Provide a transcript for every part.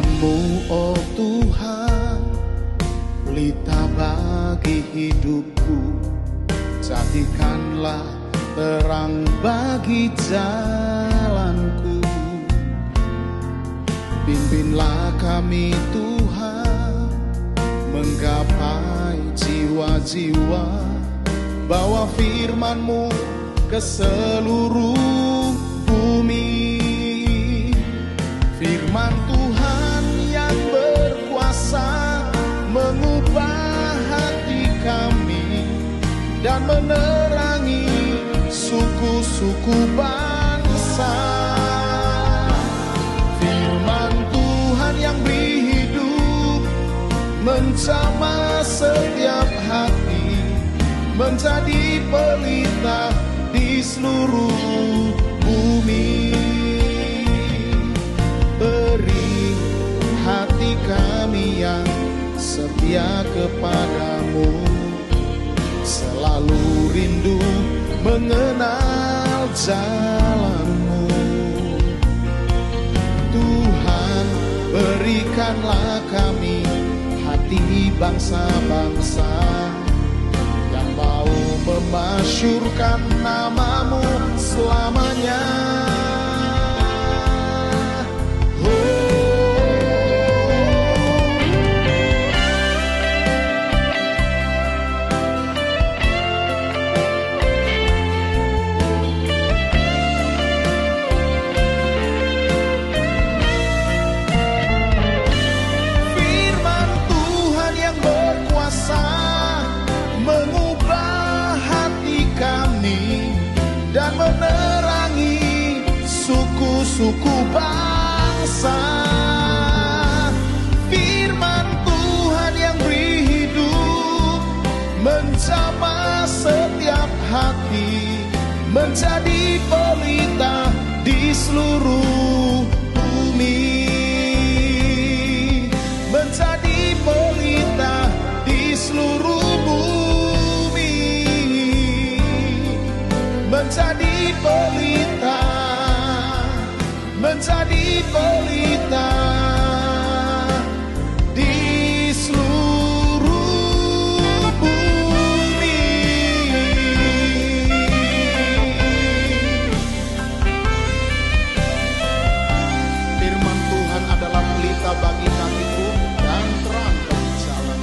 Firman-Mu, oh Tuhan, pelita bagi hidupku. Jadikanlah terang bagi jalanku. Pimpinlah kami Tuhan, menggapai jiwa-jiwa. Bawa firman-Mu ke seluruh bumi. Firman Tuhan yang berkuasa mengubah hati kami dan menerangi suku-suku bangsa. Firman Tuhan yang beri hidup menjamah setiap hati, menjadi pelita di seluruh bumi. Beri hati kami yang setia kepadamu, selalu rindu mengenal jalan-Mu. Tuhan, berikanlah kami hati bangsa-bangsa yang mau memasyurkan nama-Mu selamanya. Dan menerangi suku-suku bangsa. Firman Tuhan yang beri hidup menjamah setiap hati, menjadi pelita di seluruh bumi. Menjadi pelita di seluruh bumi. Menjadi pelita, menjadi pelita di seluruh bumi. Firman Tuhan adalah pelita bagi kakiku dan terang bagi jalan.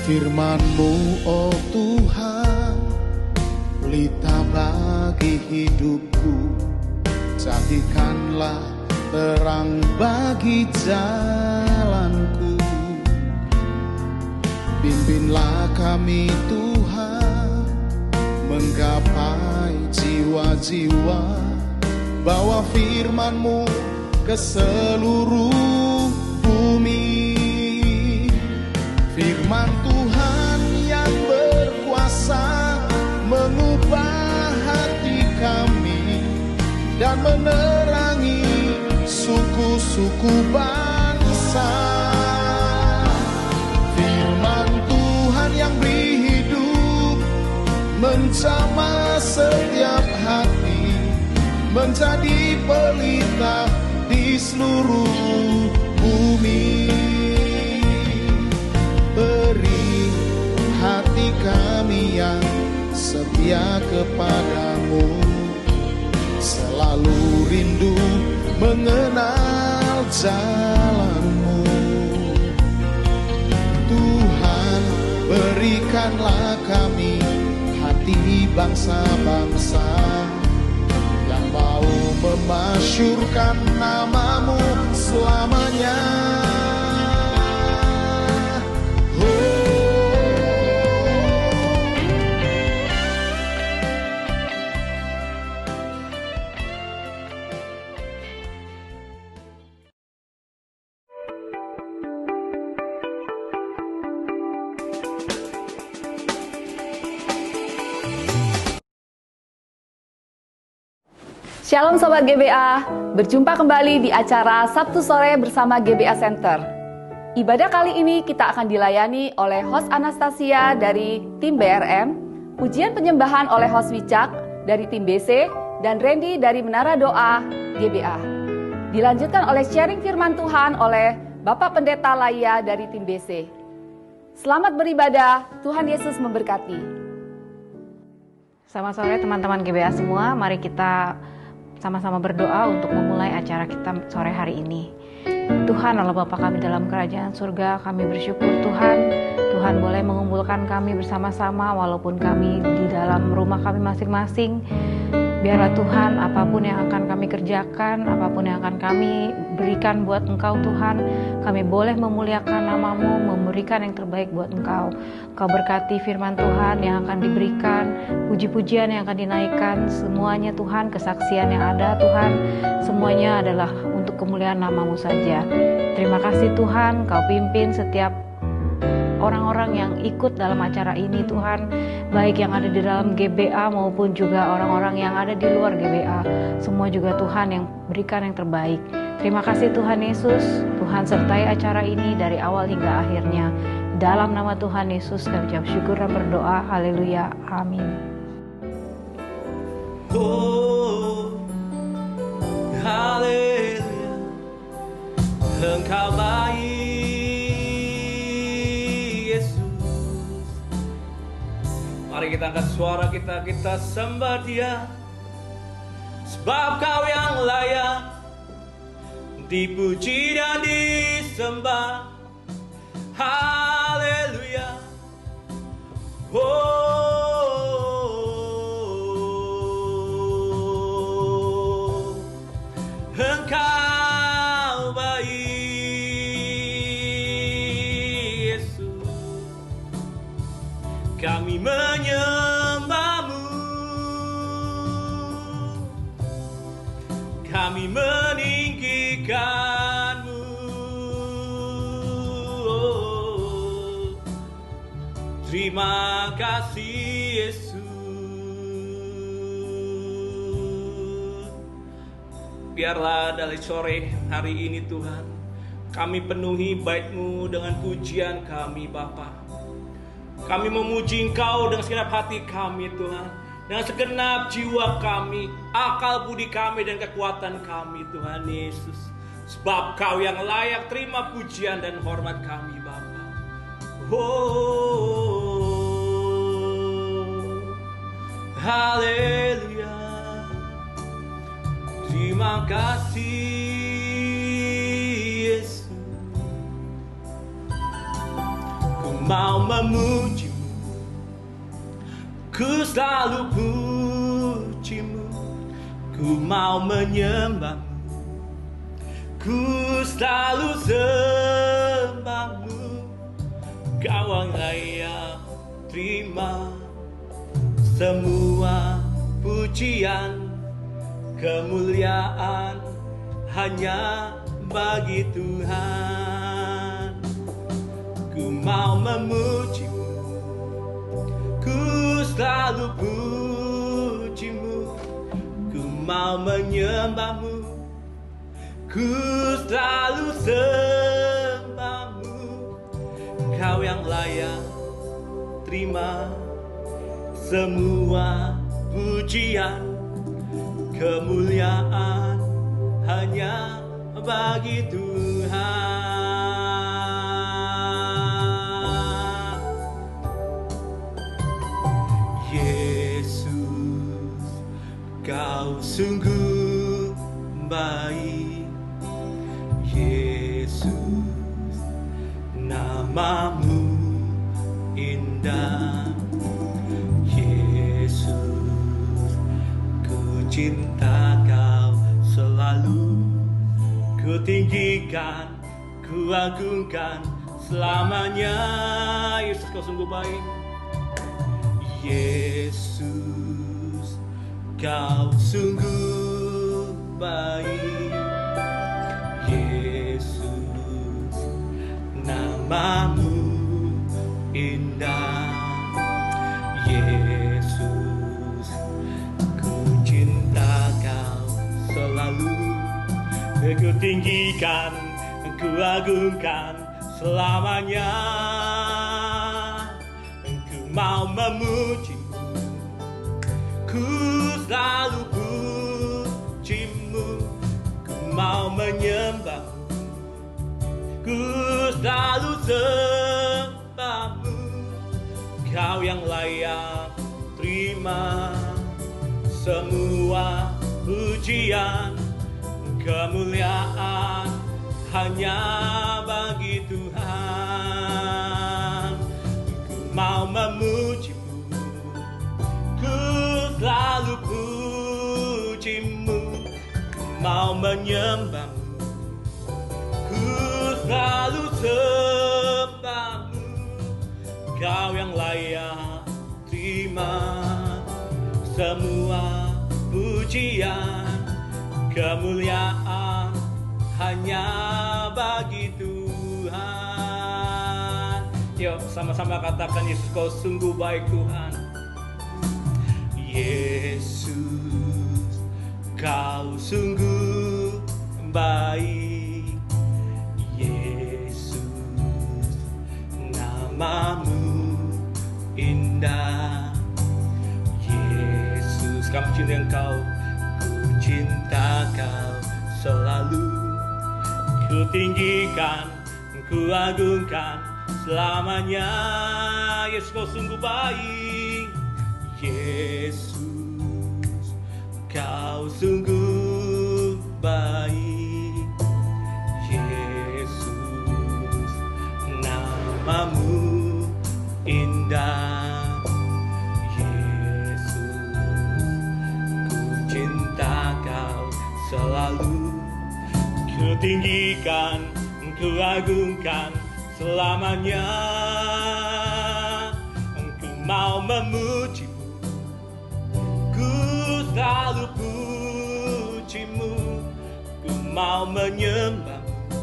Firman-Mu, oh Tuhan, pelita bagi hidupku. Jadikanlah terang bagi jalanku. Pimpinlah kami Tuhan, menggapai jiwa-jiwa. Bawa firman-Mu ke seluruh bumi. Firman Tuhan yang berkuasa mengubah hati kami dan menerangi suku-suku bangsa. Firman Tuhan yang beri hidup menjamah setiap hati, menjadi pelita di seluruh bumi. Beri hati kami yang setia kepadamu, selalu rindu mengenal jalan-Mu. Tuhan, berikanlah kami hati bangsa-bangsa yang mau memasyurkan nama-Mu selamanya. Shalom Sobat GBA, berjumpa kembali di acara Sabtu Sore bersama GBA Center. Ibadah kali ini kita akan dilayani oleh host Anastasia dari tim BRM, pujian penyembahan oleh host Wicak dari tim BC, dan Randy dari Menara Doa GBA. Dilanjutkan oleh sharing firman Tuhan oleh Bapak Pendeta Laya dari tim BC. Selamat beribadah, Tuhan Yesus memberkati. Selamat sore teman-teman GBA semua, mari kita sama-sama berdoa untuk memulai acara kita sore hari ini. Tuhan Allah Bapa kami dalam kerajaan surga, kami bersyukur Tuhan boleh mengumpulkan kami bersama-sama walaupun kami di dalam rumah kami masing-masing. Biarlah Tuhan, apapun yang akan kami kerjakan, apapun yang akan kami berikan buat Engkau Tuhan, kami boleh memuliakan nama-Mu, memberikan yang terbaik buat Engkau. Engkau berkati firman Tuhan yang akan diberikan, puji-pujian yang akan dinaikkan, semuanya Tuhan, kesaksian yang ada Tuhan, semuanya adalah untuk kemuliaan nama-Mu saja. Terima kasih Tuhan, Kau pimpin setiap orang-orang yang ikut dalam acara ini Tuhan, baik yang ada di dalam GBA maupun juga orang-orang yang ada di luar GBA, semua juga Tuhan yang berikan yang terbaik. Terima kasih Tuhan Yesus, Tuhan sertai acara ini dari awal hingga akhirnya. Dalam nama Tuhan Yesus kami ucap syukur dan berdoa, haleluya, amin. Oh, haleluya, Engkau baik Yesus. Mari kita angkat suara kita sembah Dia, sebab Kau yang layak dipuji dan disembah. Haleluya. Oh, Engkau baik Yesus, kami menyembah-Mu, kami meninggikan-Mu. Oh, terima kasih Yesus. Biarlah dari sore hari ini Tuhan, kami penuhi bait-Mu dengan pujian kami Bapa. Kami memuji Engkau dengan segenap hati kami Tuhan, dengan segenap jiwa kami, akal budi kami dan kekuatan kami Tuhan Yesus. Sebab Kau yang layak terima pujian dan hormat kami Bapa. Oh, haleluya. Terima kasih Yesus. Ku mau memuji-Mu, ku selalu puji-Mu. Ku mau menyembah-Mu, ku selalu sembah-Mu. Kau yang layak terima semua pujian, kemuliaan hanya bagi Tuhan. Ku mau memuji-Mu, ku selalu puji-Mu. Ku mau menyembah-Mu, ku selalu sembah-Mu. Kau yang layak terima semua pujian, kemuliaan hanya bagi Tuhan. Yesus, Kau sungguh baik. Yesus, nama-Mu indah. Yesus, ku cinta Kau selalu, ku tinggikan, ku agungkan selamanya. Yesus, Kau sungguh baik. Yesus, Kau sungguh baik. Yesus, nama-Mu indah. Yesus, ku cinta Kau Ku tinggikan, ku agungkan selamanya. Ku mau memujimu, ku selalu pujimu. Ku mau menyembahmu, ku selalu sembahmu. Kau yang layak terima semua pujian, kemuliaan hanya bagi Tuhan. Ku mau memujimu, ku selalu pujimu. Ku mau menyembahmu, ku selalu sembahmu. Kau yang layak terima semua pujian, kemuliaan hanya bagi Tuhan. Yuk sama-sama katakan, Yesus kau sungguh baik Tuhan. Yesus kau sungguh baik. Yesus namamu indah. Yesus kami cinta Engkau, ku cinta Kau selalu. Ku tinggikan, ku agungkan selamanya. Yesus kau sungguh baik. Yesus kau sungguh baik. Yesus namamu indah. Yesus ku cinta Kau selalu. Ku tinggikan, ku agungkan selamanya. Ku mau memujimu, ku selalu pujimu. Ku mau menyembahmu,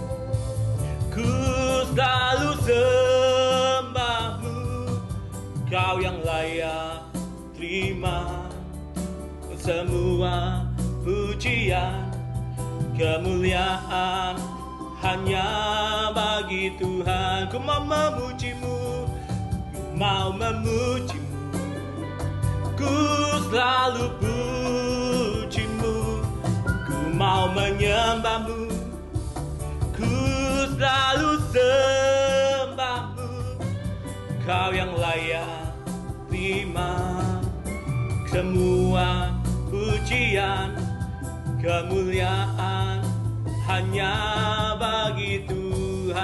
ku selalu sembahmu. Kau yang layak terima semua pujian, kemuliaan hanya bagi Tuhan. Ku mau memujimu, ku mau memujimu. Ku selalu pujimu, ku mau menyembahmu. Ku selalu sembahmu. Kau yang layak terima semua pujian, kemuliaan hanya bagi Tuhan.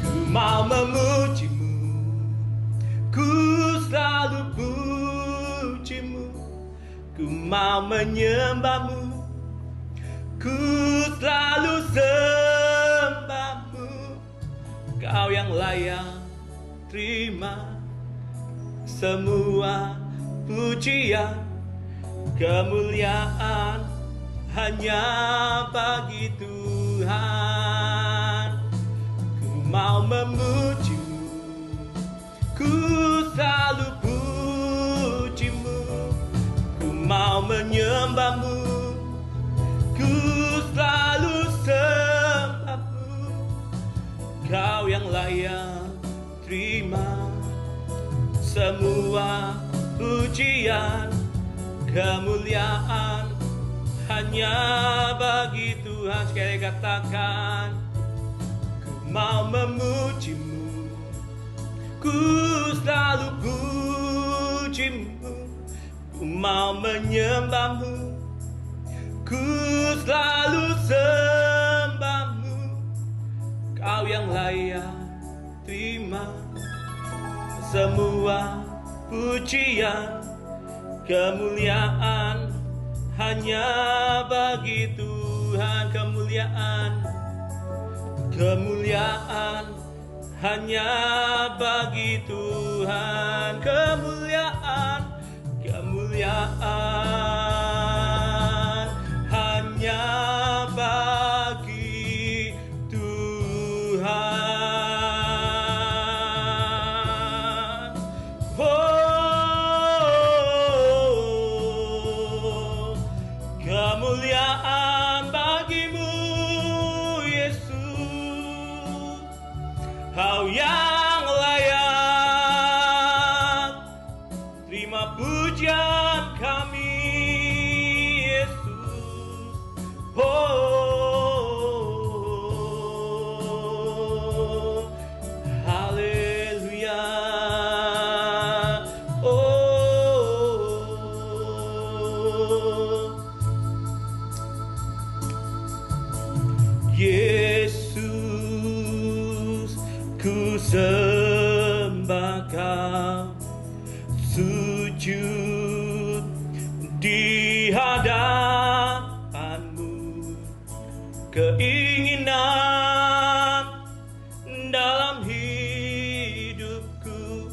Ku mau memujimu, ku selalu pujimu. Ku mau menyembahmu, ku selalu sembahmu. Kau yang layak terima semua pujian, kemuliaan hanya bagi Tuhan. Ku mau memujimu, ku selalu pujimu. Ku mau menyembahmu, ku selalu sembahmu. Kau yang layak terima semua pujian, kemuliaan hanya bagi Tuhan. Sekali katakan, ku mau memujimu, ku selalu pujimu. Ku mau menyembahmu, ku selalu sembahmu. Kau yang layak terima semua pujian, kemuliaan hanya bagi Tuhan. Kemuliaan hanya bagi Tuhan. Kemuliaan hanya bagi Tuhan. Oh, keinginan dalam hidupku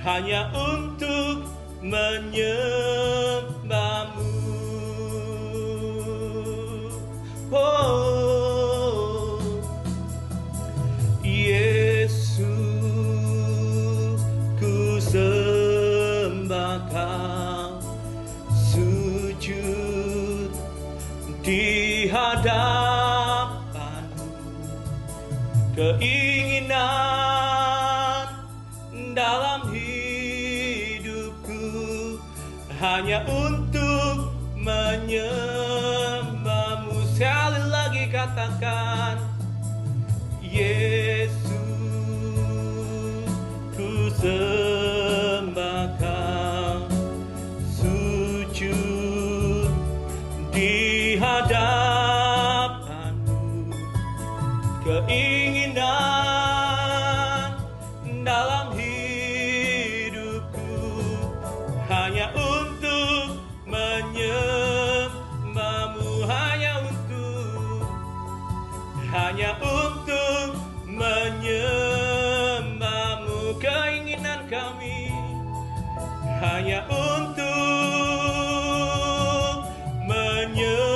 hanya untuk menyembahmu. Oh, Yesus, ku sembah Kau, sujud di hadapan-Mu. Keinginan dalam hidupku hanya untuk menyembahmu. Sekali lagi katakan, Yesus, ku sembah Kau, sujud di hadapan-Mu. Keinginan dalam hidupku hanya untuk menyembahmu, hanya untuk menyembahmu. Keinginan kami hanya untuk menyembahmu.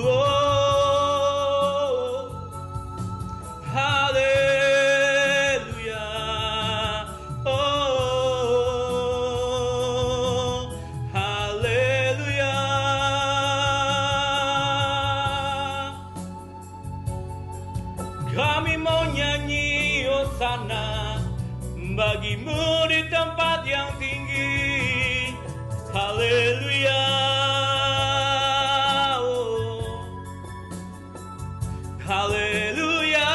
Oh, haleluya. Oh, haleluya. Kami mau nyanyi hosana bagimu di tempat yang tinggi. Haleluya. Oh, haleluya.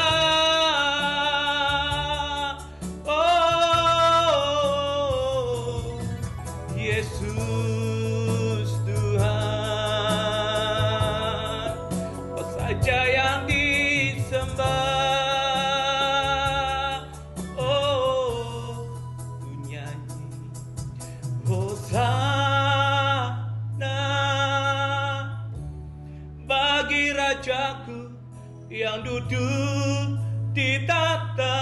Oh, Yesus Tuhan, Kau saja yang disembah. Oh, ku nyanyi hosana bagi Rajaku yang duduk di tahta.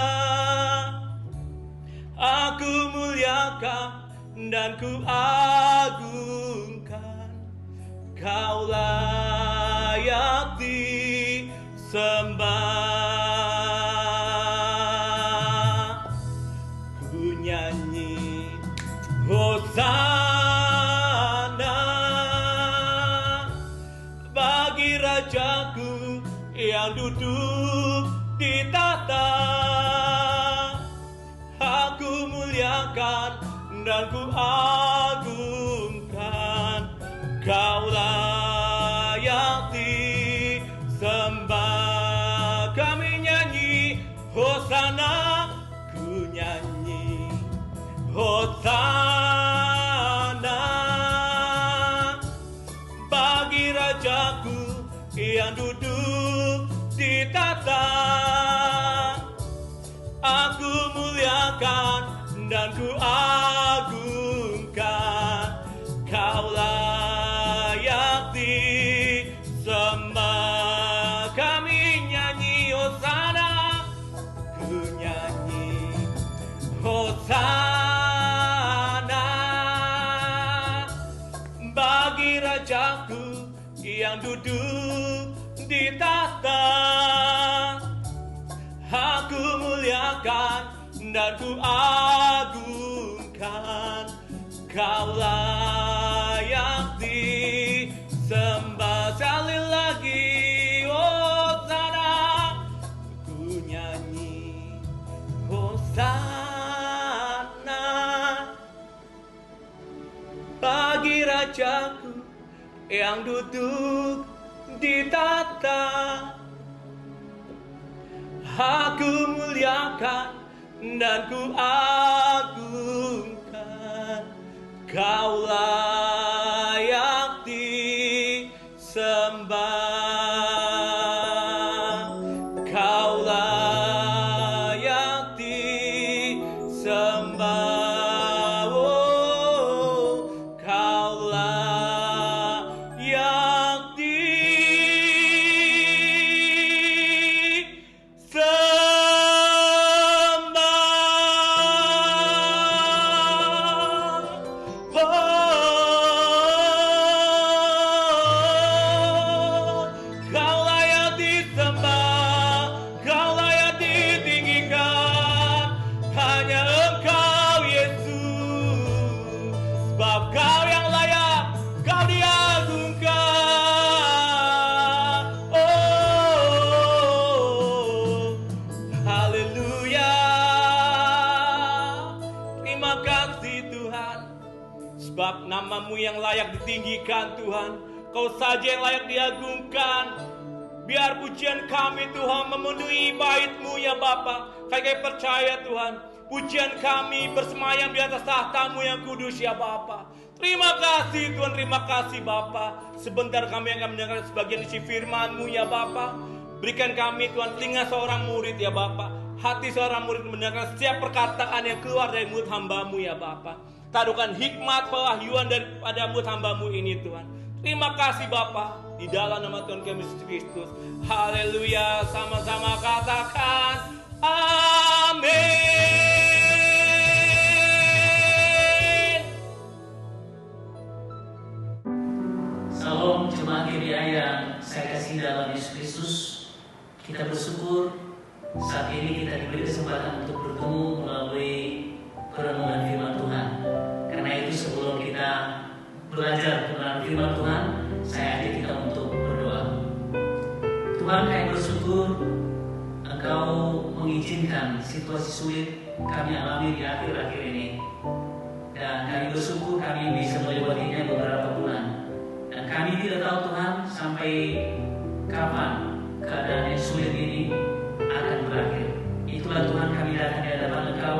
Aku muliakan dan ku agungkan, Kau layak disembah. Ku nyanyi hosana bagi Rajaku yang duduk di tahta. Aku muliakan dan ku agungkan, Kau layak disembah. Kami nyanyi hosana, ku nyanyi hosana bagi Rajaku yang duduk di tahta. Aku muliakan dan ku agungkan, Kau layak disembah. Kami nyanyi hosana, ku nyanyi hosana bagi Rajaku yang duduk di tahta. Aku muliakan dan ku agungkan, Kau layak disembah. Sekali lagi hosana, ku nyanyi hosana bagi Rajaku yang duduk di tahta. Aku muliakan dan ku agungkan, Kau layak disembah. Kau layak disembah. Oh, Kau Nama-Mu yang layak ditinggikan Tuhan. Kau saja yang layak diagungkan. Biar pujian kami Tuhan memenuhi bait-Mu ya Bapa. Kami percaya Tuhan, pujian kami bersemayam di atas tahta-Mu yang kudus ya Bapa. Terima kasih Tuhan, terima kasih Bapa. Sebentar kami akan mendengar sebagian isi firman-Mu ya Bapa. Berikan kami Tuhan telinga seorang murid ya Bapa. Hati seorang murid mendengar setiap perkataan yang keluar dari mulut hamba-Mu ya Bapa. Taruhkan hikmat pewahyuan daripada mulut hamba-Mu ini Tuhan. Terima kasih Bapa, di dalam nama Tuhan kami Yesus Kristus. Haleluya, sama-sama katakan amin. Salam jemaat GBA yang saya kasih dalam Yesus Kristus. Kita bersyukur saat ini kita diberi kesempatan untuk bertemu melalui perenungan firman Tuhan. Karena itu sebelum kita belajar tentang firman Tuhan, saya ajak kita untuk berdoa. Tuhan, kami bersyukur Engkau mengizinkan situasi sulit kami alami di akhir-akhir ini. Dan kami bersyukur kami bisa melewatinya beberapa bulan. Dan kami tidak tahu Tuhan sampai kapan keadaan yang sulit ini akan berakhir. Itulah Tuhan kami datang di hadapan Engkau.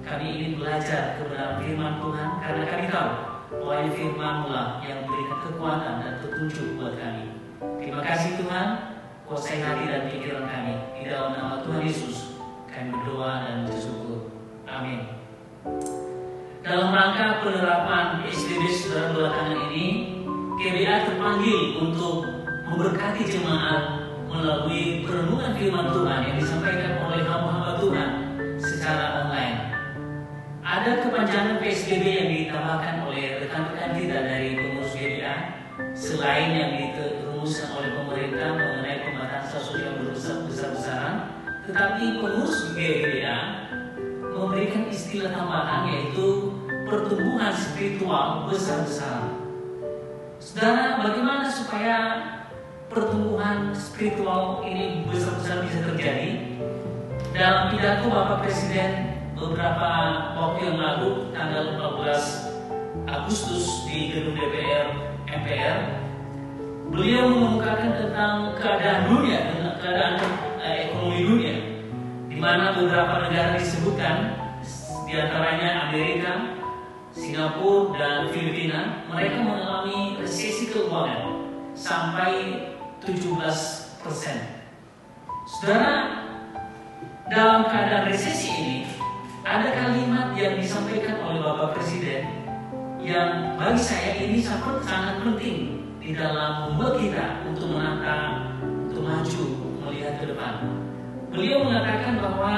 Kami ingin belajar kebenaran firman Tuhan karena kami tahu melalui firman-Mu lah yang memberikan kekuatan dan petunjuk buat kami. Terima kasih Tuhan, kuasai hati dan pikiran kami. Di dalam nama Tuhan Yesus kami berdoa dan bersyukur. Amin. Dalam rangka penerapan PSBB saudara belakangan ini, GBA terpanggil untuk memberkati jemaat melalui perenungan firman Tuhan yang disampaikan oleh hamba-hamba Tuhan secara online. Ada kepanjangan PSBB yang ditambahkan oleh rekan-rekan kita dari pengurus GBA selain yang dirumuskan oleh pemerintah mengenai pembatasan sosial besar-besaran, tetapi pengurus GBA memberikan istilah tambahan yaitu pertumbuhan spiritual besar-besaran. Saudara, bagaimana supaya pertumbuhan spiritual ini besar-besaran bisa terjadi? Dalam pidato Bapak Presiden beberapa waktu yang lalu, tanggal 14 Agustus di gedung DPR MPR, beliau mengemukakan tentang keadaan dunia, tentang keadaan ekonomi dunia, di mana beberapa negara disebutkan, diantaranya Amerika, Singapura, dan Filipina, mereka mengalami resesi keuangan sampai 17%. Saudara, dalam keadaan resesi ini, ada kalimat yang disampaikan oleh Bapak Presiden yang bagi saya ini sangat penting di dalam membuat kita untuk menata, untuk maju, melihat ke depan. Beliau mengatakan bahwa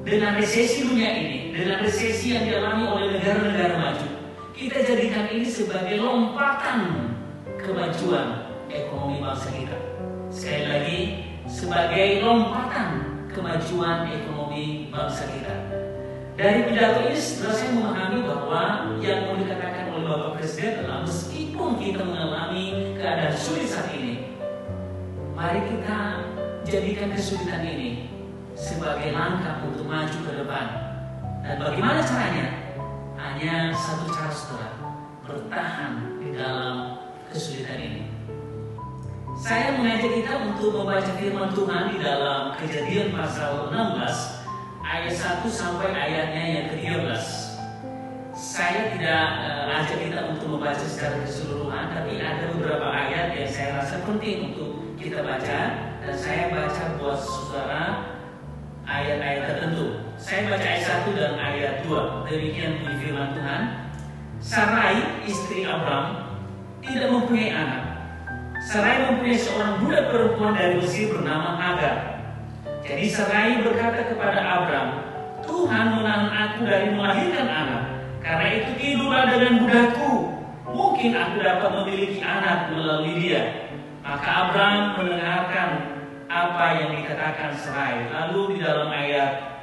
dengan resesi dunia ini, dengan resesi yang dialami oleh negara-negara maju, kita jadikan ini sebagai lompatan kemajuan ekonomi bangsa kita. Sekali lagi, sebagai lompatan kemajuan ekonomi bangsa kita. Dari pidato ini saya memahami bahwa yang mau dikatakan oleh Bapak Presiden adalah meskipun kita mengalami keadaan sulit saat ini, mari kita jadikan kesulitan ini sebagai langkah untuk maju ke depan. Dan bagaimana caranya? Hanya satu cara, saudara, bertahan di dalam kesulitan ini. Saya mengajak kita untuk membaca firman Tuhan di dalam Kejadian pasal 16 ayat 1 sampai ayatnya yang ke-13. Saya tidak ajak kita untuk membaca secara keseluruhan, tapi ada beberapa ayat yang saya rasa penting untuk kita baca, dan saya baca buat saudara ayat-ayat tertentu. Saya baca ayat 1 dan ayat 2. Demikian bunyi firman Tuhan. Sarai, istri Abram, tidak mempunyai anak. Sarai mempunyai seorang budak perempuan dari Mesir bernama Hagar. Jadi Sarai berkata kepada Abram, Tuhan menahan aku dari melahirkan anak. Karena itu tidurlah dengan budakku. Mungkin aku dapat memiliki anak melalui dia. Maka Abram mendengarkan apa yang dikatakan Sarai. Lalu di dalam ayat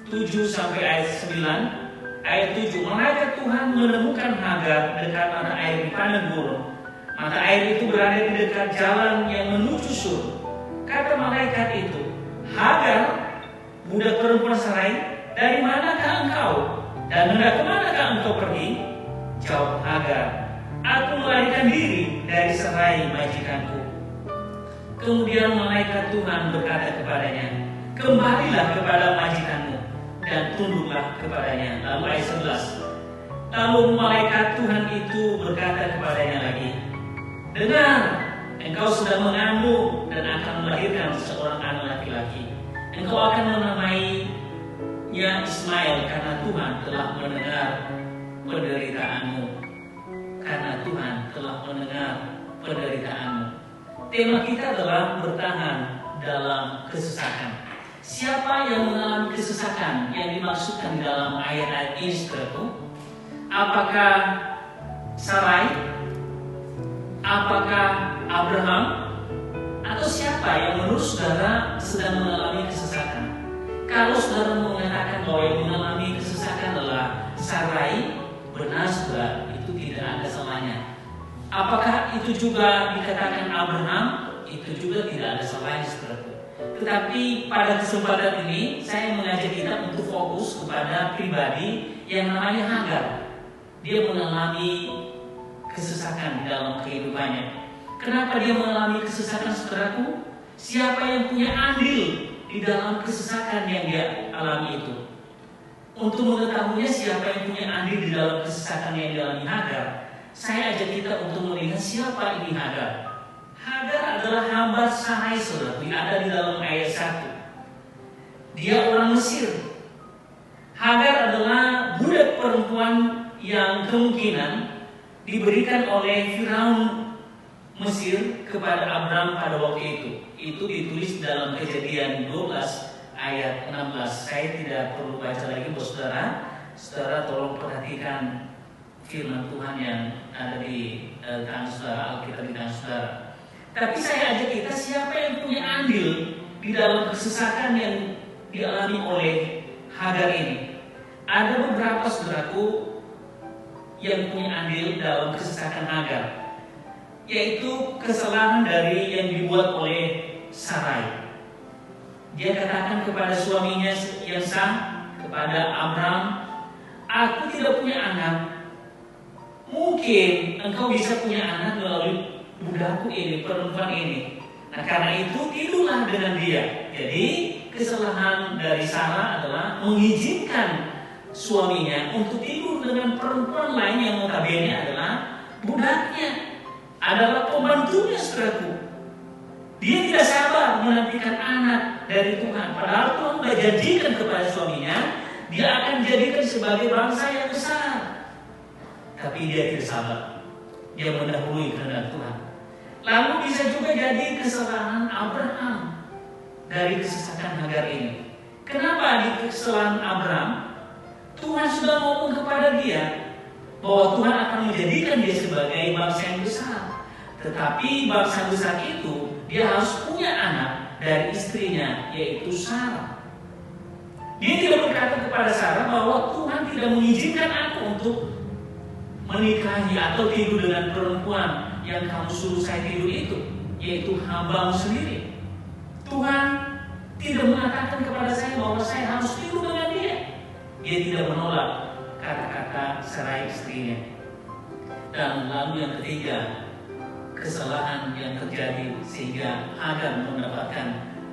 7 sampai ayat 9, ayat 7, maka Tuhan menemukan Hagar dekat mata air di padang gurun. Mata air itu berada di dekat jalan yang menuju Sur. Kata malaikat itu, Hagar, budak perempuan Sarai, dari manakah engkau? Dan hendak kemanakah engkau pergi? Jawab Hagar, "Aku melarikan diri dari Sarai majikanku." Kemudian malaikat Tuhan berkata kepadanya, "Kembalilah kepada majikanmu dan tunduklah kepadanya." Lalu ayat 11. Lalu malaikat Tuhan itu berkata kepadanya lagi, "Dengar, engkau sedang mengandung dan akan melahirkan seorang anak laki-laki. Engkau akan menamainya Ismail karena Tuhan telah mendengar penderitaanmu." Karena Tuhan telah mendengar penderitaanmu. Tema kita adalah bertahan dalam kesesakan. Siapa yang mengalami kesesakan yang dimaksudkan di dalam ayat-ayat ini, saudaraku? Apakah Sarai? Apakah Abraham? Atau siapa yang menurut saudara sedang mengalami kesesakan? Kalau saudara mengatakan bahwa yang mengalami kesesakan adalah Sarai, benar saudara, itu tidak ada salahnya. Apakah itu juga dikatakan Abraham? Itu juga tidak ada salahnya, saudaraku. Tetapi pada kesempatan ini saya mengajak kita untuk fokus kepada pribadi yang namanya Hagar. Dia mengalami kesesakan di dalam kehidupannya. Kenapa dia mengalami kesesakan, saudaraku? Siapa yang punya andil di dalam kesesakan yang dia alami itu? Untuk mengetahuinya siapa yang punya andil di dalam kesesakan yang dialami Hagar, saya ajak kita untuk melihat siapa ini Hagar. Hagar adalah hamba Sarai, saudara. Ada di dalam ayat 1. Dia orang Mesir. Hagar adalah budak perempuan yang kemungkinan diberikan oleh Firaun Mesir kepada Abraham pada waktu itu. Itu ditulis dalam Kejadian 12 ayat 16. Saya tidak perlu baca lagi, buat saudara. Saudara tolong perhatikan firman Tuhan yang ada di tangan saudara, Alkitab di tangan saudara. Tapi saya ajak kita, siapa yang punya andil di dalam kesesakan yang dialami oleh Hagar ini? Ada beberapa saudaraku yang punya andil dalam kesesakan Hagar, yaitu kesalahan dari yang dibuat oleh Sarai. Dia katakan kepada suaminya yang sah, kepada Abraham, "Aku tidak punya anak. Mungkin engkau bisa punya anak melalui budakku ini, perempuan ini." Nah, karena itu tidurlah dengan dia. Jadi kesalahan dari Sarah adalah mengizinkan suaminya untuk tidur dengan perempuan lain yang notabene adalah budaknya, adalah pembantunya, saudaraku. Dia tidak sabar menantikan anak dari Tuhan. Padahal Tuhan sudah janjikan kepada suaminya, dia akan jadikan sebagai bangsa yang besar. Tapi dia tidak sabar. Dia mendahului kehendak Tuhan. Lalu bisa juga jadi kesalahan Abraham dari kesesakan Hagar ini. Kenapa di kesalahan Abraham? Tuhan sudah ngomong kepada dia bahwa Tuhan akan menjadikan dia sebagai bangsa yang besar. Tetapi bangsa besar itu dia harus punya anak dari istrinya, yaitu Sarah. Dia tidak berkata kepada Sarah bahwa Tuhan tidak mengizinkan aku untuk menikahi atau tidur dengan perempuan yang kamu suruh saya tidur itu, yaitu hambamu sendiri. Tuhan tidak mengatakan kepada saya bahwa saya harus tidur dengan dia. Dia tidak menolak kata-kata Sarai istrinya. Dan lalu yang ketiga, kesalahan yang terjadi sehingga Hagar mendapatkan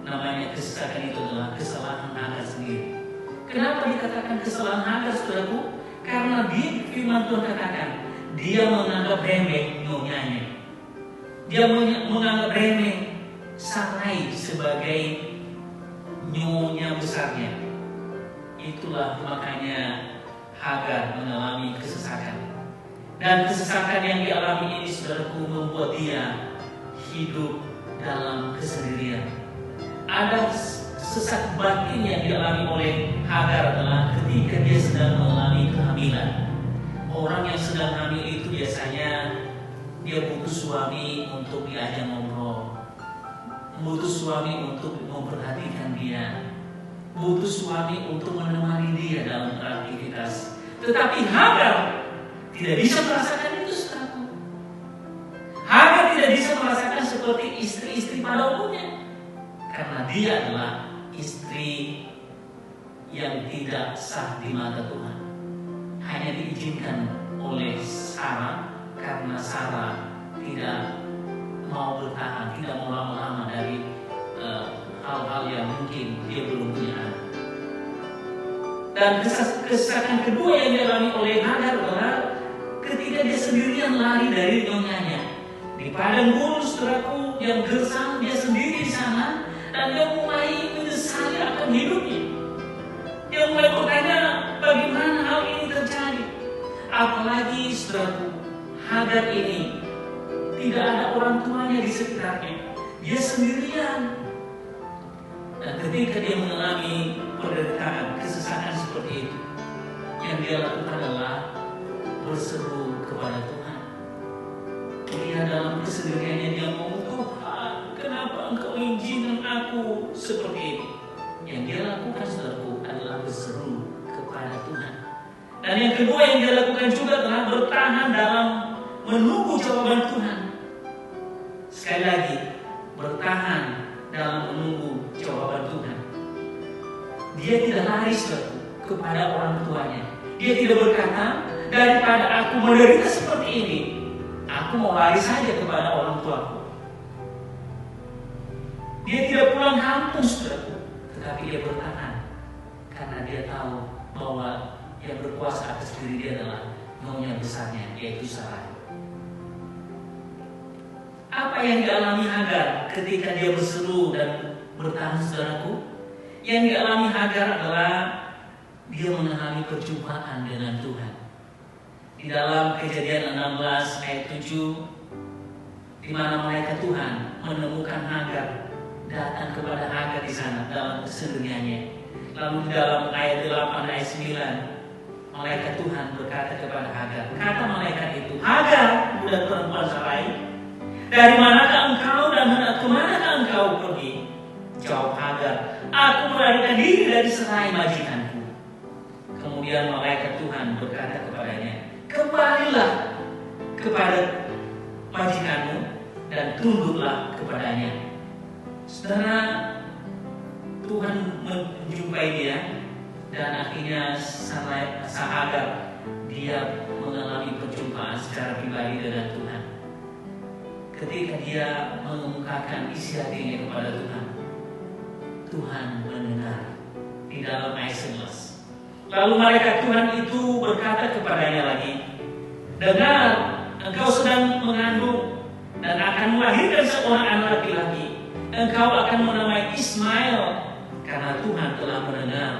namanya kesesakan itu adalah kesalahan Hagar sendiri. Kenapa dikatakan kesalahan Hagar, saudaraku? Karena di firman Tuhan katakan dia menganggap remeh nyonyanya. Dia menganggap remeh Sarai sebagai nyonya besarnya. Itulah makanya Hagar mengalami kesesakan. Dan kesesakan yang dialami ini, saudaraku, membuat dia hidup dalam kesendirian. Ada sesak batin yang dialami oleh Hagar adalah ketika dia sedang mengalami kehamilan. Orang yang sedang hamil itu biasanya dia butuh suami untuk diajak ngobrol, butuh suami untuk memperhatikan dia, butuh suami untuk menemani dia dalam beraktivitas. Tetapi Hagar tidak bisa merasakan itu, saudaraku. Hagar tidak bisa merasakan seperti istri-istri pada umumnya, karena dia adalah istri yang tidak sah di mata Tuhan. Hanya diizinkan oleh Sarah karena Sarah tidak mau bertahan, tidak mau lama-lama dari hal-hal yang mungkin dia belum punya anak. Dan kesesakan kedua yang dialami oleh Hagar adalah ketika dia sendirian lari dari nyonyanya di padang gurun, saudaraku, yang gersang, dia sendiri di sana, dan dia mulai menyesali akan hidupnya. Dia mulai bertanya, bagaimana hal ini terjadi? Apalagi, saudaraku, Hagar ini tidak ada orang tuanya di sekitarnya, dia sendirian. Dan ketika dia mengalami penderitaan, kesesakan seperti itu, yang dia lakukan adalah berseru kepada Tuhan. Dia dalam kesendiriannya dia ngomong, Tuhan, kenapa Engkau izinkan aku seperti ini? Yang dia lakukan, saudaraku, adalah berseru kepada Tuhan. Dan yang kedua yang dia lakukan juga adalah bertahan dalam menunggu jawaban Tuhan. Sekali lagi, bertahan dalam menunggu jawaban Tuhan. Dia tidak lari, saudaraku, kepada orang tuanya. Dia tidak berkata, daripada aku menderita seperti ini, aku mau lari saja kepada orang tuaku. Dia tidak pulang kampung, saudaraku, tetapi dia bertahan karena dia tahu bahwa yang berkuasa atas diri dia adalah maunya besarnya, yaitu Sarah. Apa yang dialami Hagar ketika dia berseru dan bertahan, saudaraku? Yang dialami Hagar adalah dia mengalami perjumpaan dengan Tuhan. Di dalam Kejadian 16 ayat 7, di mana malaikat Tuhan menemukan Hagar, datang kepada Hagar di sana dalam kesendiriannya. Lalu di dalam ayat 8 ayat 9, malaikat Tuhan berkata kepada Hagar, kata malaikat itu, Hagar, budak perempuan Sarai, dari manakah engkau dan kemanakah engkau pergi? Jawab Hagar, aku melarikan diri dari Sarai majikanku. Kemudian malaikat Tuhan berkata kepadanya, kembalilah kepada majikanmu dan tunduklah kepadanya. Saudara, Tuhan menjumpai dia dan akhirnya Hagar dia mengalami perjumpaan secara pribadi dengan Tuhan. Ketika dia mengemukakan isi hatinya kepada Tuhan, Tuhan mendengar di dalam ayat 11. Lalu malaikat Tuhan itu berkata kepadanya lagi, dengar, engkau sedang mengandung dan akan melahirkan seorang anak laki-laki. Engkau akan menamai Ismail karena Tuhan telah mendengar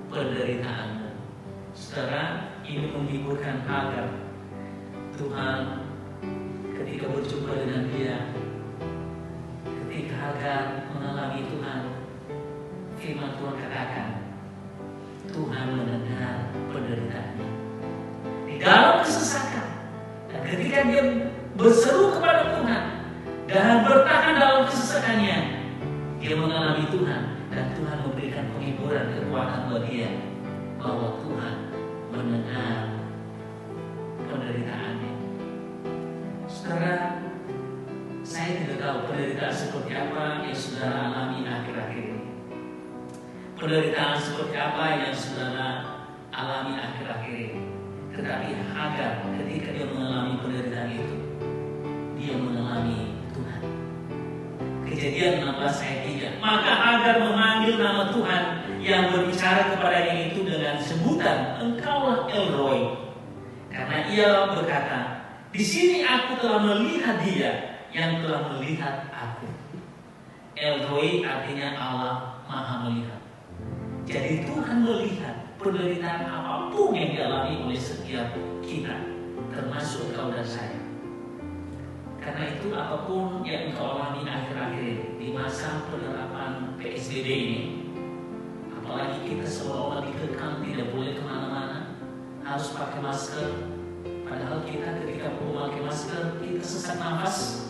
penderitaanmu. Saudara, ini menghiburkan Hagar. Tuhan ketika berjumpa dengan dia, ketika Hagar mengalami Tuhan, firman Tuhan katakan, Tuhan mendengar penderitaannya di dalam kesesakan. Dan ketika dia berseru kepada Tuhan dan bertahan dalam kesesakannya, dia mengalami Tuhan dan Tuhan memberikan penghiburan, kekuatan buat dia bahwa Tuhan mendengar penderitaannya. Saudara, saya tidak tahu penderitaan seperti apa yang saudara alami akhir-akhir ini. Penderitaan seperti apa yang saudara alami akhir-akhir ini. Tetapi Hagar ketika dia mengalami penderitaan itu, dia mengalami Tuhan. Kejadian 16 ayat 3. Maka Hagar memanggil nama Tuhan yang berbicara kepadanya itu dengan sebutan, engkaulah El-Roi. Karena ia berkata, di sini aku telah melihat dia yang telah melihat aku. El-Roi artinya Allah Maha Melihat. Jadi Tuhan melihat penderitaan apapun yang dialami oleh setiap kita, termasuk engkau dan saya. Karena itu apapun yang engkau alami akhir-akhir ini, di masa penerapan PSBB ini, apalagi kita seolah-olah dikekang tidak boleh kemana-mana, harus pakai masker. Padahal kita ketika memakai masker, kita sesak nafas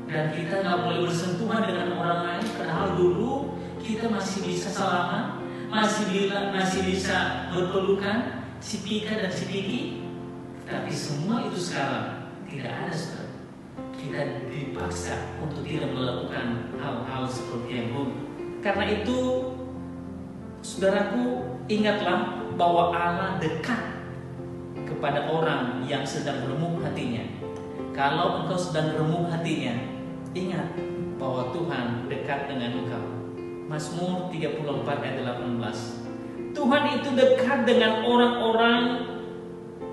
dan kita nggak boleh bersentuhan dengan orang lain. Padahal dulu kita masih bisa salaman, masih bisa berpelukan, si Pika dan si Kiki. Tapi semua itu sekarang tidak ada, saudara. Kita dipaksa untuk tidak melakukan hal-hal seperti yang dulu. Karena itu, saudaraku, ingatlah bahwa Allah dekat kepada kepada orang yang sedang remuk hatinya. Kalau engkau sedang remuk hatinya, ingat bahwa Tuhan dekat dengan engkau. Mazmur 34 ayat 18. Tuhan itu dekat dengan orang-orang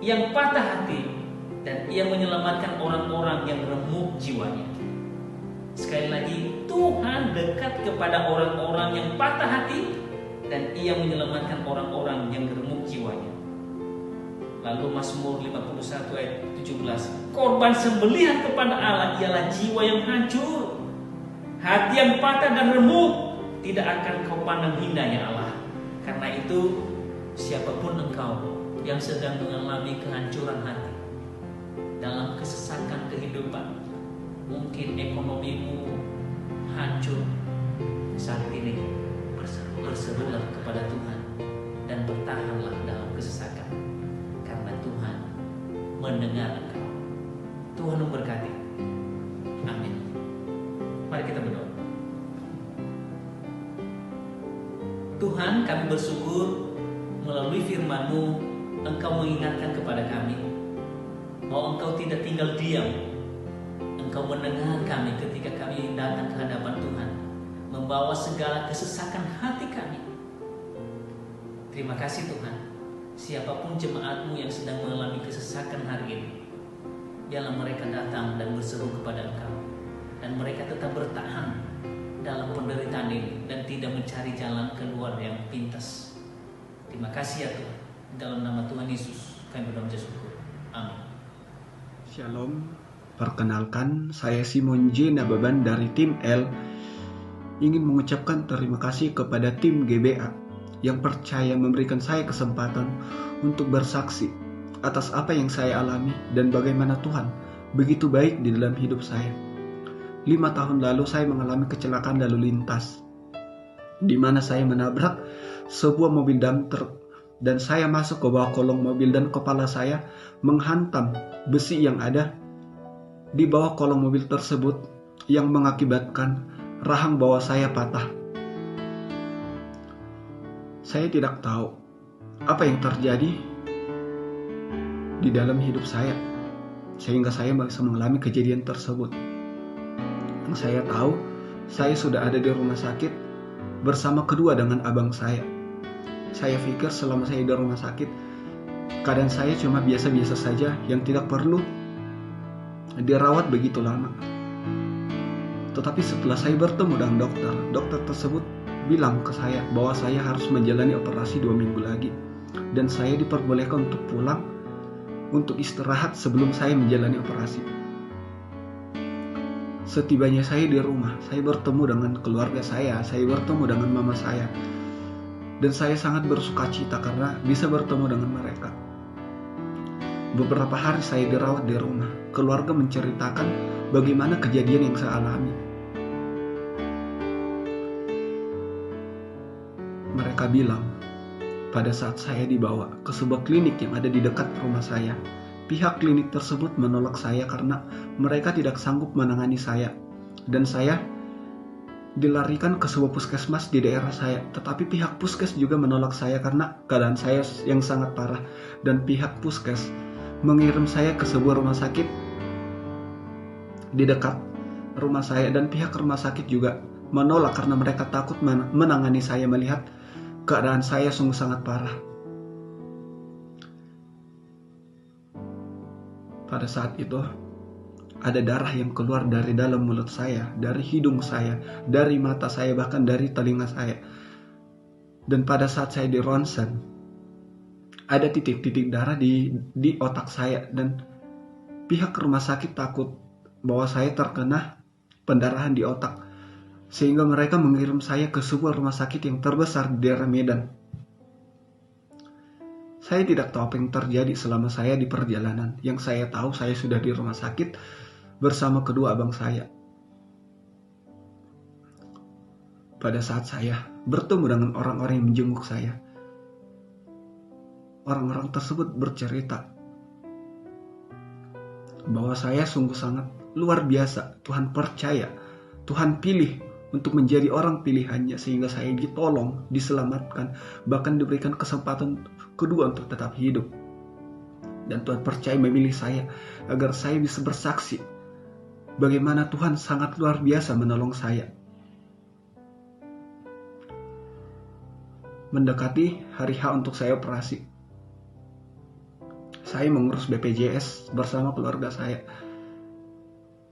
yang patah hati, dan Ia menyelamatkan orang-orang yang remuk jiwanya. Sekali lagi, Tuhan dekat kepada orang-orang yang patah hati, dan Ia menyelamatkan orang-orang yang remuk jiwanya. Lalu Mazmur 51 ayat 17. Korban sembelihan kepada Allah ialah jiwa yang hancur. Hati yang patah dan remuk tidak akan kau pandang hina, ya Allah. Karena itu, siapapun engkau yang sedang mengalami kehancuran hati, dalam kesesakan kehidupan, mungkin ekonomimu hancur, saat ini berserulah kepada Tuhan dan bertahanlah dalam kesesakan, karena Tuhan mendengar engkau. Tuhan memberkati. Amin. Mari kita berdoa. Tuhan, kami bersyukur melalui firman-Mu, Engkau mengingatkan kepada kami bahwa Engkau tidak tinggal diam. Engkau mendengar kami ketika kami datang ke hadapan Tuhan, membawa segala kesesakan hati kami. Terima kasih Tuhan. Siapapun jemaat-Mu yang sedang mengalami kesesakan hari ini, biarlah mereka datang dan berseru kepada Engkau, dan mereka tetap bertahan dalam penderitaan ini dan tidak mencari jalan keluar yang pintas. Terima kasih ya Tuhan. Dalam nama Tuhan Yesus kami berdoa bersyukur. Amin. Shalom. Perkenalkan, saya Simon J. Nababan dari tim L. Ingin mengucapkan terima kasih kepada tim GBA yang percaya memberikan saya kesempatan untuk bersaksi atas apa yang saya alami dan bagaimana Tuhan begitu baik di dalam hidup saya. 5 tahun lalu saya mengalami kecelakaan lalu lintas, di mana saya menabrak sebuah mobil dump truk dan saya masuk ke bawah kolong mobil dan kepala saya menghantam besi yang ada di bawah kolong mobil tersebut yang mengakibatkan rahang bawah saya patah. Saya tidak tahu apa yang terjadi di dalam hidup saya sehingga saya bisa mengalami kejadian tersebut. Yang saya tahu, saya sudah ada di rumah sakit bersama kedua dengan abang saya. Saya pikir selama saya di rumah sakit, keadaan saya cuma biasa-biasa saja yang tidak perlu dirawat begitu lama. Tetapi setelah saya bertemu dengan dokter tersebut bilang ke saya bahwa saya harus menjalani operasi 2 minggu lagi. Dan saya diperbolehkan untuk pulang, untuk istirahat sebelum saya menjalani operasi. Setibanya saya di rumah, saya bertemu dengan keluarga saya bertemu dengan mama saya. Dan saya sangat bersuka cita karena bisa bertemu dengan mereka. Beberapa hari saya dirawat di rumah. Keluarga menceritakan bagaimana kejadian yang saya alami. Mereka bilang, pada saat saya dibawa ke sebuah klinik yang ada di dekat rumah saya, pihak klinik tersebut menolak saya karena mereka tidak sanggup menangani saya. Dan saya dilarikan ke sebuah puskesmas di daerah saya. Tetapi pihak puskes juga menolak saya karena keadaan saya yang sangat parah. Dan pihak puskes mengirim saya ke sebuah rumah sakit di dekat rumah saya. Dan pihak rumah sakit juga menolak karena mereka takut menangani saya melihat keadaan saya sungguh sangat parah. Pada saat itu, ada darah yang keluar dari dalam mulut saya, dari hidung saya, dari mata saya, bahkan dari telinga saya. Dan pada saat saya di ronsen, ada titik-titik darah di otak saya. Dan pihak rumah sakit takut bahwa saya terkena pendarahan di otak. Sehingga mereka mengirim saya ke sebuah rumah sakit yang terbesar di daerah Medan. Saya tidak tahu apa yang terjadi selama saya di perjalanan. Yang saya tahu saya sudah di rumah sakit bersama kedua abang saya. Pada saat saya bertemu dengan orang-orang yang menjenguk saya, orang-orang tersebut bercerita bahwa saya sungguh sangat luar biasa. Tuhan percaya, Tuhan pilih untuk menjadi orang pilihannya sehingga saya ditolong, diselamatkan, bahkan diberikan kesempatan kedua untuk tetap hidup. Dan Tuhan percaya memilih saya agar saya bisa bersaksi bagaimana Tuhan sangat luar biasa menolong saya. Mendekati hari H untuk saya operasi. Saya mengurus BPJS bersama keluarga saya.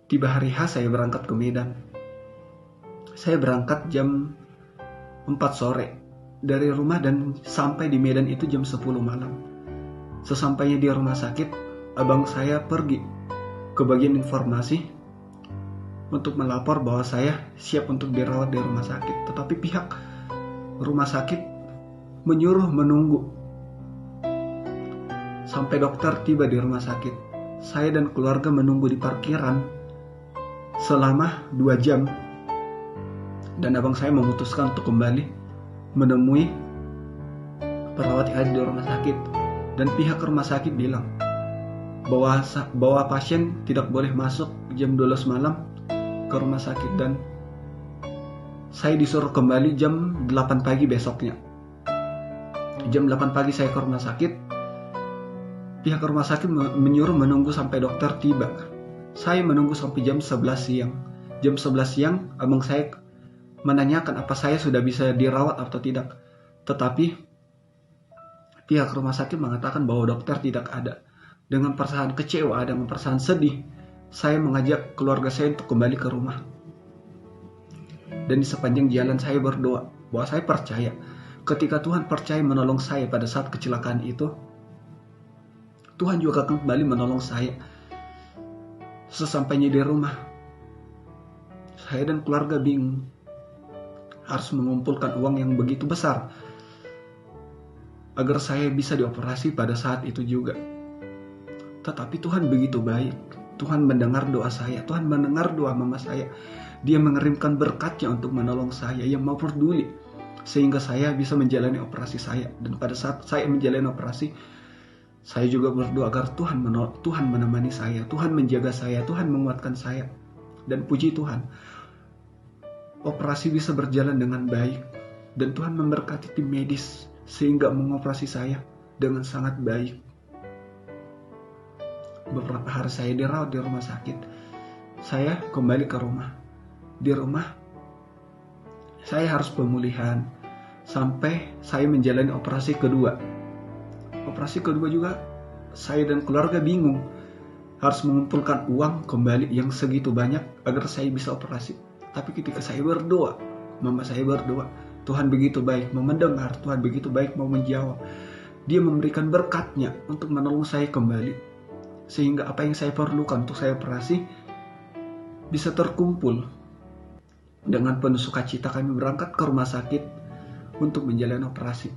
Tiba hari H saya berangkat ke Medan. Saya berangkat jam 4 sore dari rumah dan sampai di Medan itu jam 10 malam. Sesampainya di rumah sakit, abang saya pergi ke bagian informasi untuk melapor bahwa saya siap untuk dirawat di rumah sakit. Tetapi pihak rumah sakit menyuruh menunggu sampai dokter tiba di rumah sakit. Saya dan keluarga menunggu di parkiran selama 2 jam. Dan abang saya memutuskan untuk kembali menemui perawat yang ada di rumah sakit. Dan pihak rumah sakit bilang bahwa pasien tidak boleh masuk jam 12 malam ke rumah sakit. Dan saya disuruh kembali jam 8 pagi besoknya. Jam 8 pagi saya ke rumah sakit. Pihak rumah sakit menyuruh menunggu sampai dokter tiba. Saya menunggu sampai jam 11 siang. Jam 11 siang abang saya menanyakan apa saya sudah bisa dirawat atau tidak. Tetapi pihak rumah sakit mengatakan bahwa dokter tidak ada. Dengan perasaan kecewa, dengan perasaan sedih, saya mengajak keluarga saya untuk kembali ke rumah. Dan di sepanjang jalan saya berdoa bahwa saya percaya ketika Tuhan percaya menolong saya pada saat kecelakaan itu, Tuhan juga akan kembali menolong saya. Sesampainya di rumah, saya dan keluarga bingung harus mengumpulkan uang yang begitu besar agar saya bisa dioperasi pada saat itu juga. Tetapi Tuhan begitu baik. Tuhan mendengar doa saya. Tuhan mendengar doa mama saya. Dia mengirimkan berkat-Nya untuk menolong saya yang mau peduli. Sehingga saya bisa menjalani operasi saya. Dan pada saat saya menjalani operasi, saya juga berdoa agar Tuhan menemani saya. Tuhan menjaga saya. Tuhan menguatkan saya. Dan puji Tuhan, operasi bisa berjalan dengan baik. Dan Tuhan memberkati tim medis sehingga mengoperasi saya dengan sangat baik. Beberapa hari saya dirawat di rumah sakit. Saya kembali ke rumah. Di rumah, saya harus pemulihan sampai saya menjalani operasi kedua. Operasi kedua juga, saya dan keluarga bingung harus mengumpulkan uang kembali yang segitu banyak agar saya bisa operasi. Tapi ketika saya berdoa, mama saya berdoa, Tuhan begitu baik mau mendengar, Tuhan begitu baik mau menjawab. Dia memberikan berkat-Nya untuk menolong saya kembali. Sehingga apa yang saya perlukan untuk saya operasi bisa terkumpul. Dengan penuh sukacita kami berangkat ke rumah sakit untuk menjalani operasi.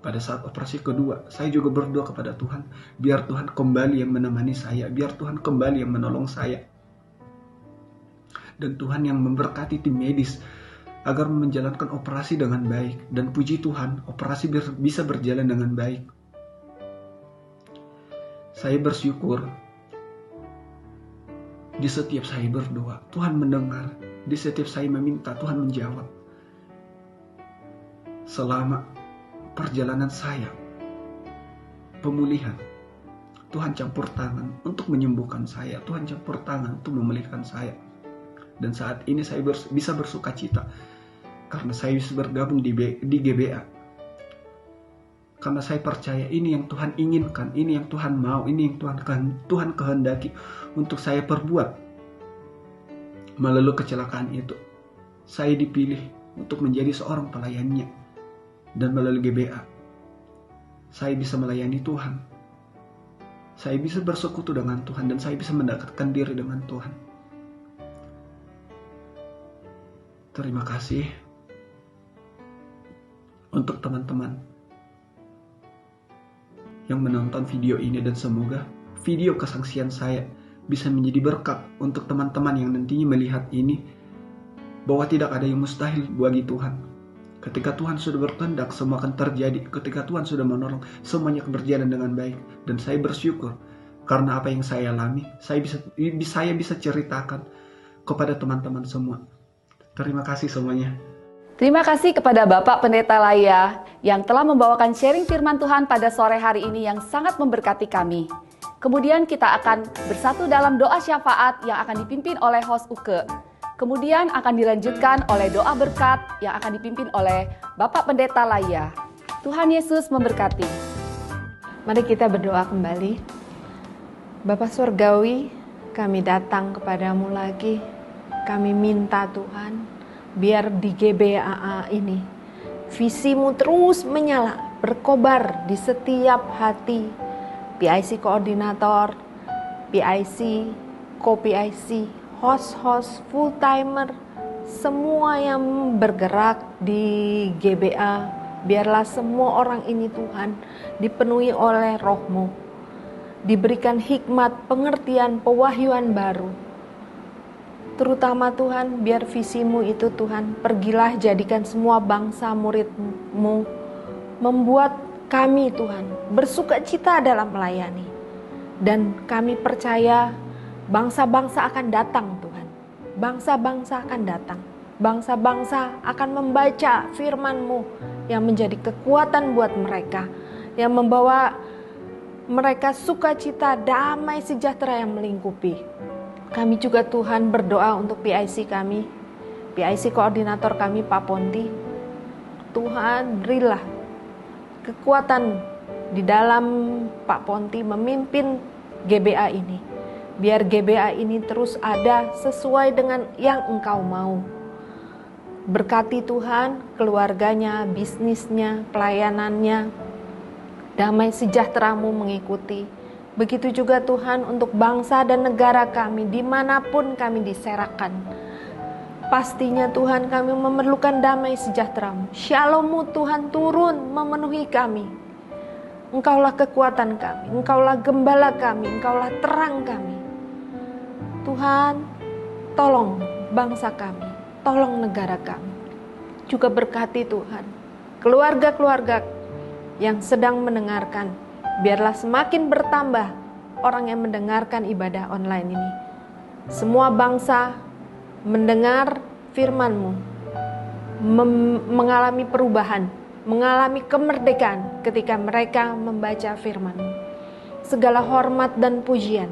Pada saat operasi kedua, saya juga berdoa kepada Tuhan, biar Tuhan kembali yang menemani saya, biar Tuhan kembali yang menolong saya. Dan Tuhan yang memberkati tim medis agar menjalankan operasi dengan baik. Dan puji Tuhan, operasi bisa berjalan dengan baik. Saya bersyukur di setiap saya berdoa, Tuhan mendengar. Di setiap saya meminta, Tuhan menjawab. Selama perjalanan saya, pemulihan, Tuhan campur tangan untuk menyembuhkan saya. Tuhan campur tangan untuk memulihkan saya. Dan saat ini saya bisa bersuka cita karena saya bisa bergabung di GBA. Karena saya percaya ini yang Tuhan inginkan, ini yang Tuhan mau, ini yang Tuhan kehendaki untuk saya perbuat. Melalui kecelakaan itu, saya dipilih untuk menjadi seorang pelayannya. Dan melalui GBA, saya bisa melayani Tuhan. Saya bisa bersekutu dengan Tuhan dan saya bisa mendekatkan diri dengan Tuhan. Terima kasih untuk teman-teman yang menonton video ini, dan semoga video kesaksian saya bisa menjadi berkat untuk teman-teman yang nantinya melihat ini, bahwa tidak ada yang mustahil bagi Tuhan. Ketika Tuhan sudah berkehendak, semua akan terjadi. Ketika Tuhan sudah menolong, semuanya akan berjalan dengan baik. Dan saya bersyukur karena apa yang saya alami, saya bisa ceritakan kepada teman-teman semua. Terima kasih semuanya. Terima kasih kepada Bapak Pendeta Laya yang telah membawakan sharing firman Tuhan pada sore hari ini yang sangat memberkati kami. Kemudian kita akan bersatu dalam doa syafaat yang akan dipimpin oleh host Uke. Kemudian akan dilanjutkan oleh doa berkat yang akan dipimpin oleh Bapak Pendeta Laya. Tuhan Yesus memberkati. Mari kita berdoa kembali. Bapa Surgawi, kami datang kepadamu lagi. Kami minta Tuhan, biar di GBAA ini visimu terus menyala, berkobar di setiap hati PIC koordinator, PIC, co-PIC, host-host, full-timer, semua yang bergerak di GBA, biarlah semua orang ini Tuhan dipenuhi oleh Roh-Mu, diberikan hikmat, pengertian, pewahyuan baru. Terutama Tuhan, biar visimu itu Tuhan, pergilah jadikan semua bangsa murid-Mu, membuat kami Tuhan bersuka cita dalam melayani. Dan kami percaya bangsa-bangsa akan datang Tuhan. Bangsa-bangsa akan datang. Bangsa-bangsa akan membaca firman-Mu yang menjadi kekuatan buat mereka, yang membawa mereka sukacita, damai sejahtera yang melingkupi. Kami juga Tuhan berdoa untuk PIC kami, PIC koordinator kami Pak Ponti. Tuhan berilah kekuatan di dalam Pak Ponti memimpin GBA ini. Biar GBA ini terus ada sesuai dengan yang Engkau mau. Berkati Tuhan keluarganya, bisnisnya, pelayanannya. Damai sejahtera-Mu mengikuti. Begitu juga Tuhan untuk bangsa dan negara kami dimanapun kami diserahkan. Pastinya Tuhan kami memerlukan damai sejahtera-Mu. Shalom-Mu Tuhan turun memenuhi kami. Engkaulah kekuatan kami, Engkaulah gembala kami, Engkaulah terang kami. Tuhan, tolong bangsa kami, tolong negara kami. Juga berkati Tuhan keluarga-keluarga yang sedang mendengarkan. Biarlah semakin bertambah orang yang mendengarkan ibadah online ini. Semua bangsa mendengar firman-Mu, mengalami perubahan, mengalami kemerdekaan ketika mereka membaca firman-Mu. Segala hormat dan pujian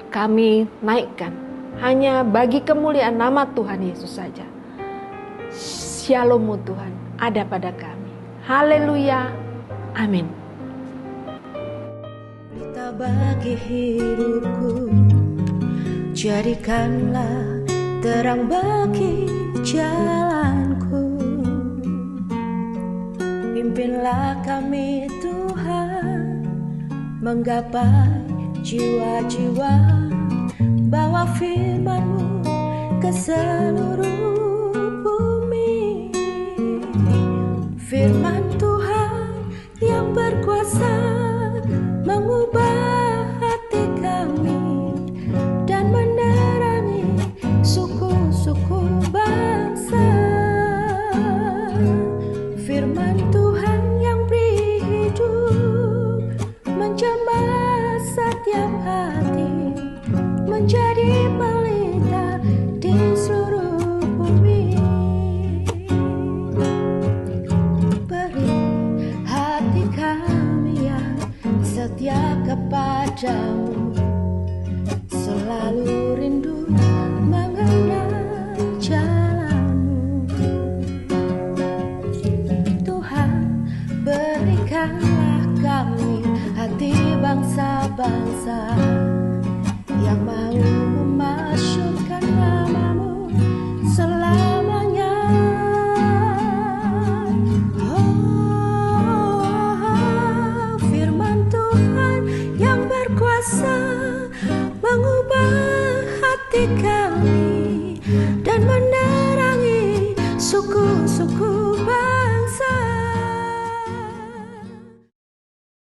kami naikkan hanya bagi kemuliaan nama Tuhan Yesus saja. Shalom-Mu Tuhan ada pada kami. Haleluya. Amin. Berita bagi hidupku, jadikanlah terang bagi jalanku. Pimpinlah kami Tuhan, menggapai jiwa-jiwa, bawa firman-Mu ke seluruh bumi. Firman Tuhan yang berkuasa mengubah hati kami dan menerangi suku-suku bangsa. Firman Tuhan yang beri hidup, menjamah setiap hati, menjadi pelita di seluruh bumi. Beri hati kami yang setia kepadamu, selalu rindu mengenal jalan-Mu. Tuhan, berikanlah kami hati bangsa-bangsa yang mau memasyurkan nama-Mu selamanya. Oh, firman Tuhan yang berkuasa mengubah hati kami